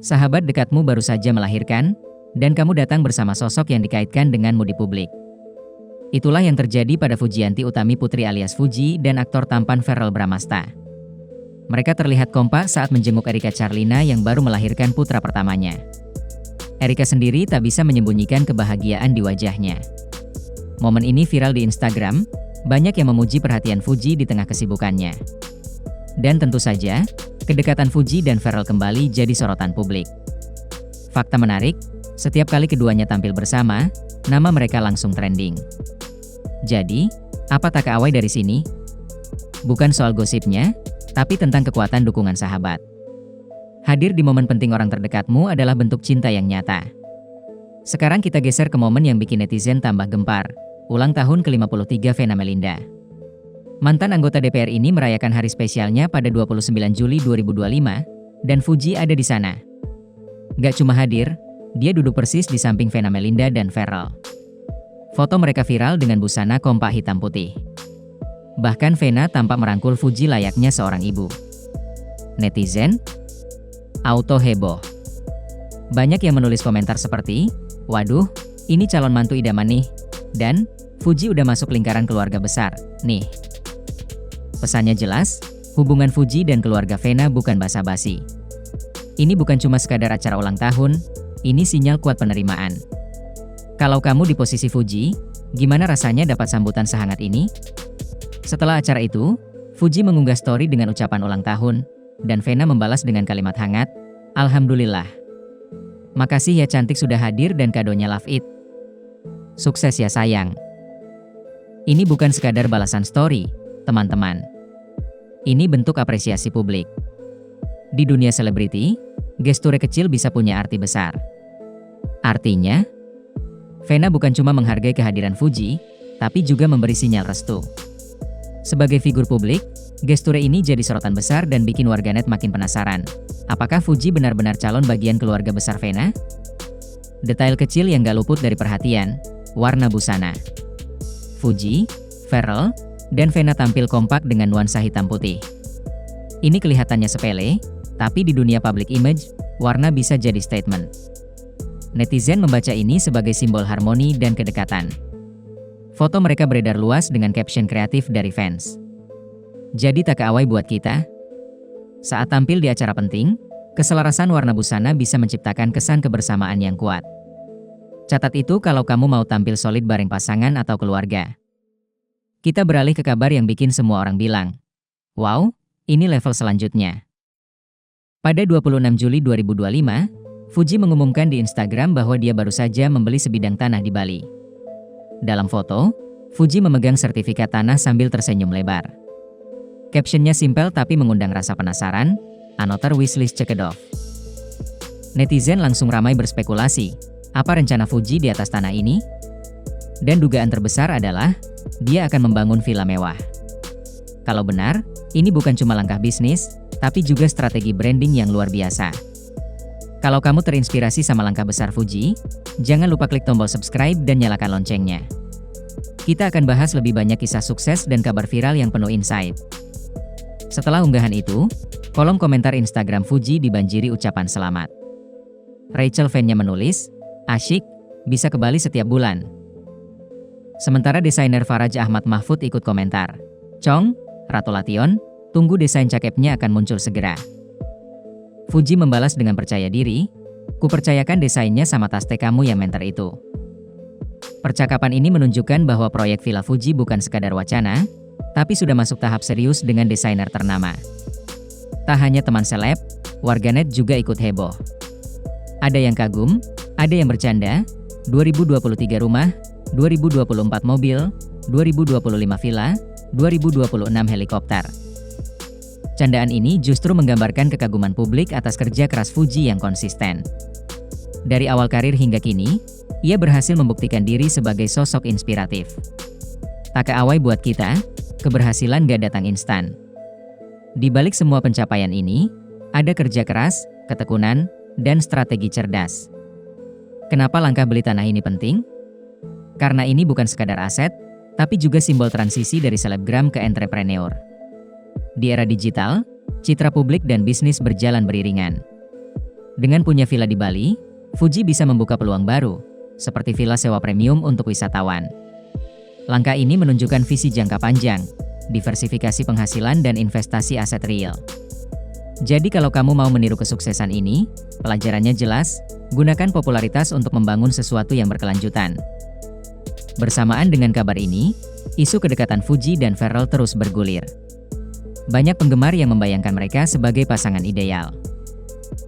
Sahabat dekatmu baru saja melahirkan, dan kamu datang bersama sosok yang dikaitkan denganmu di publik. Itulah yang terjadi pada Fujianti Utami Putri alias Fuji dan aktor tampan Verrell Bramasta. Mereka terlihat kompak saat menjenguk Erika Charlina yang baru melahirkan putra pertamanya. Erika sendiri tak bisa menyembunyikan kebahagiaan di wajahnya. Momen ini viral di Instagram, banyak yang memuji perhatian Fuji di tengah kesibukannya. Dan tentu saja, kedekatan Fuji dan Verrell kembali jadi sorotan publik. Fakta menarik, setiap kali keduanya tampil bersama, nama mereka langsung trending. Jadi, apa tak keawai dari sini? Bukan soal gosipnya, tapi tentang kekuatan dukungan sahabat. Hadir di momen penting orang terdekatmu adalah bentuk cinta yang nyata. Sekarang kita geser ke momen yang bikin netizen tambah gempar, ulang tahun ke-53 Vena Melinda. Mantan anggota DPR ini merayakan hari spesialnya pada 29 Juli 2025, dan Fuji ada di sana. Gak cuma hadir, dia duduk persis di samping Vena Melinda dan Verrell. Foto mereka viral dengan busana kompak hitam putih. Bahkan Vena tampak merangkul Fuji layaknya seorang ibu. Netizen auto heboh. Banyak yang menulis komentar seperti, "Waduh, ini calon mantu idaman nih," dan "Fuji udah masuk lingkaran keluarga besar, nih." Pesannya jelas, hubungan Fuji dan keluarga Vena bukan basa-basi. Ini bukan cuma sekadar acara ulang tahun, ini sinyal kuat penerimaan. Kalau kamu di posisi Fuji, gimana rasanya dapat sambutan sehangat ini? Setelah acara itu, Fuji mengunggah story dengan ucapan ulang tahun, dan Vena membalas dengan kalimat hangat, "Alhamdulillah. Makasih ya cantik sudah hadir dan kadonya love it. Sukses ya sayang." Ini bukan sekadar balasan story, teman-teman. Ini bentuk apresiasi publik. Di dunia selebriti, gesture kecil bisa punya arti besar. Artinya, Vena bukan cuma menghargai kehadiran Fuji, tapi juga memberi sinyal restu. Sebagai figur publik, gesture ini jadi sorotan besar dan bikin warganet makin penasaran. Apakah Fuji benar-benar calon bagian keluarga besar Vena? Detail kecil yang gak luput dari perhatian, warna busana. Fuji, Verrell, dan Vena tampil kompak dengan nuansa hitam putih. Ini kelihatannya sepele, tapi di dunia public image, warna bisa jadi statement. Netizen membaca ini sebagai simbol harmoni dan kedekatan. Foto mereka beredar luas dengan caption kreatif dari fans. Jadi tak keawai buat kita? Saat tampil di acara penting, keselarasan warna busana bisa menciptakan kesan kebersamaan yang kuat. Catat itu kalau kamu mau tampil solid bareng pasangan atau keluarga. Kita beralih ke kabar yang bikin semua orang bilang, "Wow, ini level selanjutnya." Pada 26 Juli 2025, Fuji mengumumkan di Instagram bahwa dia baru saja membeli sebidang tanah di Bali. Dalam foto, Fuji memegang sertifikat tanah sambil tersenyum lebar. Captionnya simpel tapi mengundang rasa penasaran, "Another wishlist checked off." Netizen langsung ramai berspekulasi, apa rencana Fuji di atas tanah ini? Dan dugaan terbesar adalah, dia akan membangun villa mewah. Kalau benar, ini bukan cuma langkah bisnis, tapi juga strategi branding yang luar biasa. Kalau kamu terinspirasi sama langkah besar Fuji, jangan lupa klik tombol subscribe dan nyalakan loncengnya. Kita akan bahas lebih banyak kisah sukses dan kabar viral yang penuh insight. Setelah unggahan itu, kolom komentar Instagram Fuji dibanjiri ucapan selamat. Rachel fan-nya menulis, "Asyik, bisa ke Bali setiap bulan." Sementara desainer Faraj Ahmad Mahfud ikut komentar, "Cong, Ratu Lation, tunggu desain cakepnya akan muncul segera." Fuji membalas dengan percaya diri, "Kupercayakan desainnya sama tastek kamu yang menter itu." Percakapan ini menunjukkan bahwa proyek Villa Fuji bukan sekadar wacana, tapi sudah masuk tahap serius dengan desainer ternama. Tak hanya teman seleb, warganet juga ikut heboh. Ada yang kagum, ada yang bercanda, 2023 rumah, 2024 mobil, 2025 villa, 2026 helikopter. Candaan ini justru menggambarkan kekaguman publik atas kerja keras Fuji yang konsisten. Dari awal karir hingga kini, ia berhasil membuktikan diri sebagai sosok inspiratif. Tak keawai buat kita, keberhasilan gak datang instan. Di balik semua pencapaian ini, ada kerja keras, ketekunan, dan strategi cerdas. Kenapa langkah beli tanah ini penting? Karena ini bukan sekadar aset, tapi juga simbol transisi dari selebgram ke entrepreneur. Di era digital, citra publik dan bisnis berjalan beriringan. Dengan punya villa di Bali, Fuji bisa membuka peluang baru, seperti villa sewa premium untuk wisatawan. Langkah ini menunjukkan visi jangka panjang, diversifikasi penghasilan dan investasi aset real. Jadi kalau kamu mau meniru kesuksesan ini, pelajarannya jelas, gunakan popularitas untuk membangun sesuatu yang berkelanjutan. Bersamaan dengan kabar ini, isu kedekatan Fuji dan Pharrell terus bergulir. Banyak penggemar yang membayangkan mereka sebagai pasangan ideal.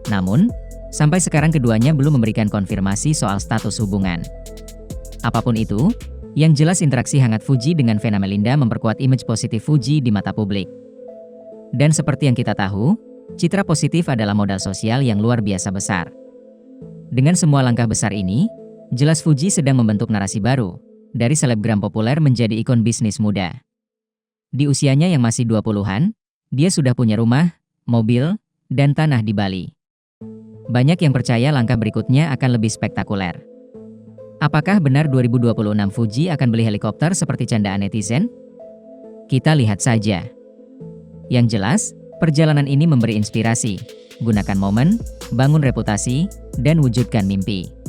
Namun, sampai sekarang keduanya belum memberikan konfirmasi soal status hubungan. Apapun itu, yang jelas interaksi hangat Fuji dengan Vena Melinda memperkuat image positif Fuji di mata publik. Dan seperti yang kita tahu, citra positif adalah modal sosial yang luar biasa besar. Dengan semua langkah besar ini, jelas Fuji sedang membentuk narasi baru, dari selebgram populer menjadi ikon bisnis muda. Di usianya yang masih 20-an, dia sudah punya rumah, mobil, dan tanah di Bali. Banyak yang percaya langkah berikutnya akan lebih spektakuler. Apakah benar 2026 Fuji akan beli helikopter seperti candaan netizen? Kita lihat saja. Yang jelas, perjalanan ini memberi inspirasi. Gunakan momen, bangun reputasi, dan wujudkan mimpi.